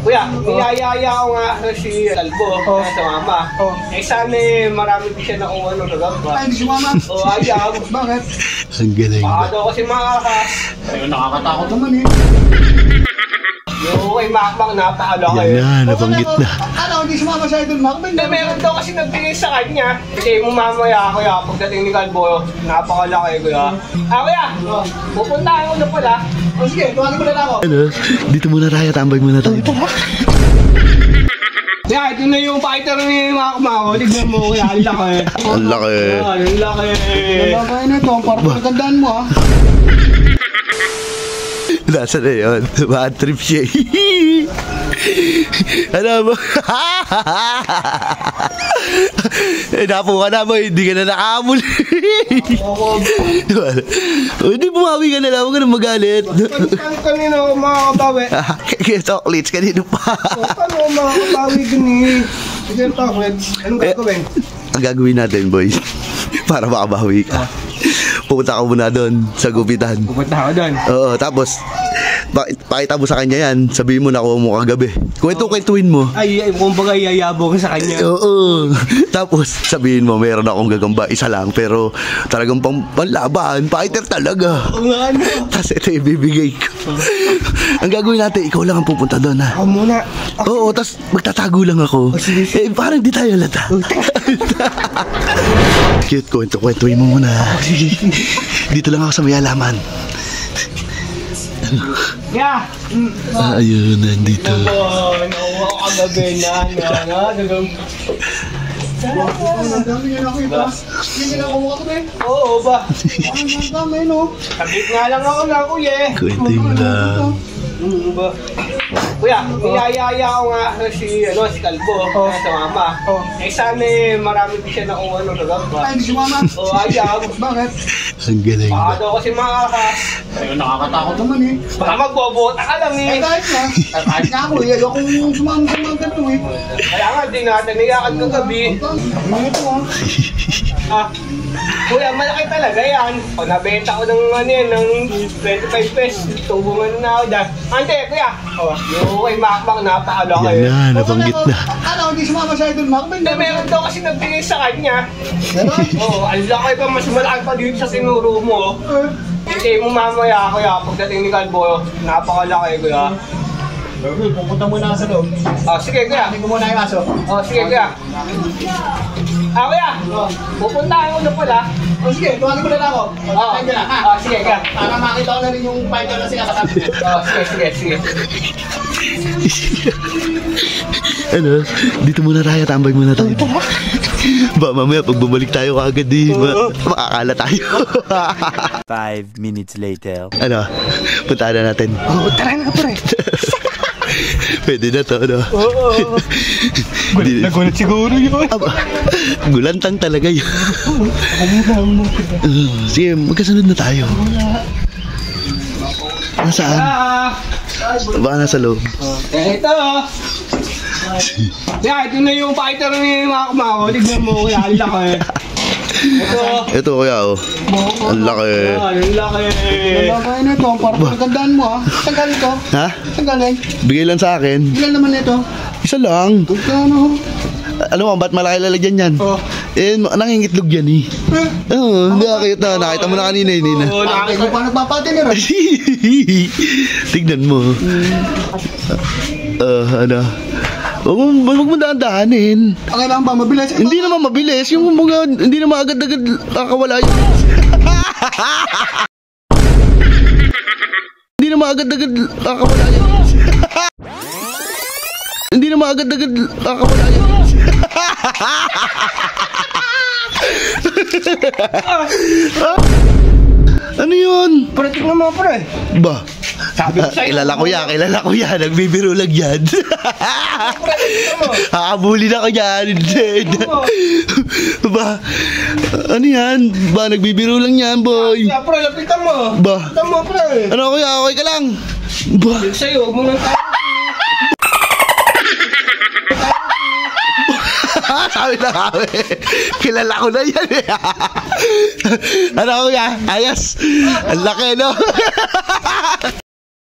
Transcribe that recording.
Kuya, niyayaya ko nga si Kalbo sa mama. Eh sana marami din siya na kung ano nagagawa. Ay, si mama? Oo, ayaw. Bakit? Ang galing Baka ba? daw kasi makakas. Ayun, nakakatakot naman eh. Yung kay Makmak, napakalaki. Yan na, nabanggit na. Ano, hindi sumama sa idol Makmak? Hindi, meron daw kasi nagbigay sa kanya. Kasi mo mamaya, kuya, pagdating ni Kalbo, napakalaki, kuya. Kuya, pupuntahan ko na pala. O sige, tuwagin mo na lang ako. Ano? Dito muna tayo, tambay muna tayo. Kaya, ito na yung fighter ni Makmak. Tignan mo, kuya, ang laki. Ang laki. Ang laki. Nalakay na ito, parang pinagandaan mo ah. Nasa na yun? Bad trip siya. Ano mo? Napo ka na mo, hindi ka na nakahamol. Hindi bumawi ka na lang, huwag ka na magalit. Kanina ako makakabawi. Kaya chocolates, kanino pa? Paano ako makakabawi dun eh? Sige, chocolates. Anong gagawin? Ang gagawin natin, boy, para makabawi ka. Pupunta ka muna doon sa gupitan. Pupunta ako doon. Oo, tapos pakita mo sa kanya yan. Sabihin mo na nakuha mo kagabi. Kwentuhin mo. Ay, kumbaga yayabong sa kanya. Oo. Tapos sabihin mo, meron akong gagamba, isa lang, pero talagang panlaban, fighter talaga. Oo nga, ano? Tapos ito ibibigay ko. Ang gagawin natin, ikaw lang ang pupunta doon, ha? Ako muna. Oo, tapos magtatago lang ako. Eh, parang di tayo lata. Cute, kwentuhin mo muna. Dito lang ako sa may halaman. Yeah! Ayun, nandito. Nakuha ko kagabi na. Ang dami niya nakita. Hindi na kumuha ko eh. Oo ba? Ang dami no. Sabit nga lang ako na, kuya. Kwentuhin mo lang. Ba? Kuya, niyayaya ko nga si Kalbo sa mama. Eh sana marami din siya na kung ano nagagawa. Ay, hindi si mama? Oo, ayaw. Bakit? Ang galing Baka ba? daw kasi makakas. Ayun, nakakatakot naman eh. Baka magbobota ka lang Eh, eh. kahit na ako eh. Ayoko sumama sa mga ganito eh. Kaya nga, di natin niyakan kagabi. Ano ito ah? Kuya, malaki talaga yan. O, nabenta ko ng ano yan, ng 25 pesos. Tubungan na ako dyan. Ante, kuya. O, yung kay Makmak, napakalaki. Yan na, nabanggit na. Ano, hindi sumama sa idol Makmak? Hindi, meron daw kasi nagbigay sa kanya. Meron? Oo, ang laki pa, mas malaki pa dito sa sinuro mo. Hindi mo mamaya, kuya, pagdating ni Kalbo, napakalaki, kuya. Pupunta muna sa loob. O, sige, kuya. Hindi ko muna yung aso. O, sige, kuya. Kuya, pupuntahan ko na pala. O sige, tuwagin mo na lang ako. Tuwagin mo na, ha? O, sige, kuya. Para makita ko na rin yung fighter na sinasakabi. O, sige. Ano? Dito muna tayo, tambay muna tayo. Ba, mamaya pag bumalik tayo kagad makakala tayo. 5 minutes later. Ano? Puntaan na natin. Oo, tara na, pre. Pwede na to, ano? Oo. Nagulat siguro yun. Aba, gulantang talaga yun. Sige, magkasunod na tayo. Nasaan? Baka nasa loob. Ito. Ito na yung fighter ni Makmak. Tignan mo, kuya, ang laki. Ito kuya, oh. Ang laki. Ang laki. Nalakay na ito, parang pinagandaan mo ah. Saan galing ito? Ha? Saan galing? Bigay lang sa akin. Ilan naman ito? Isa lang. Ano? Alam mo, ba't malaki lalagyan yan? Oh. Eh, nangingitlog yan eh. Oo, hindi nakakita. Nakita mo na kanina eh, Nina. Oo, Bakit mo pa nagpapatinir ah? Tignan mo. Ano? Huwag mo dahan-dahanin. Kailangan ba mabilis? Hindi naman mabilis. Yung mga, hindi naman agad-agad kakawala yun. Hindi naman agad-agad kakawala yun. Hindi naman agad-agad kakawala yun. Ano yun? Pre, tignan mo, pre. Ba? Sabi ko sa'yo. Kilala ko yan. Nagbibiro lang yan. Hakabuli na ko yan. Ba? Ano yan? Ba? Nagbibiro lang yan, boy. Kaya, pre, lapitan mo. Ba? Lapitan mo, pre. Ano kuya? Okay ka lang? Ba? Sa'yo, huwag mo nang tayo. Sabi na kami. Kilala ko na yan eh. Ano kuya? Ayos. Ang laki, no?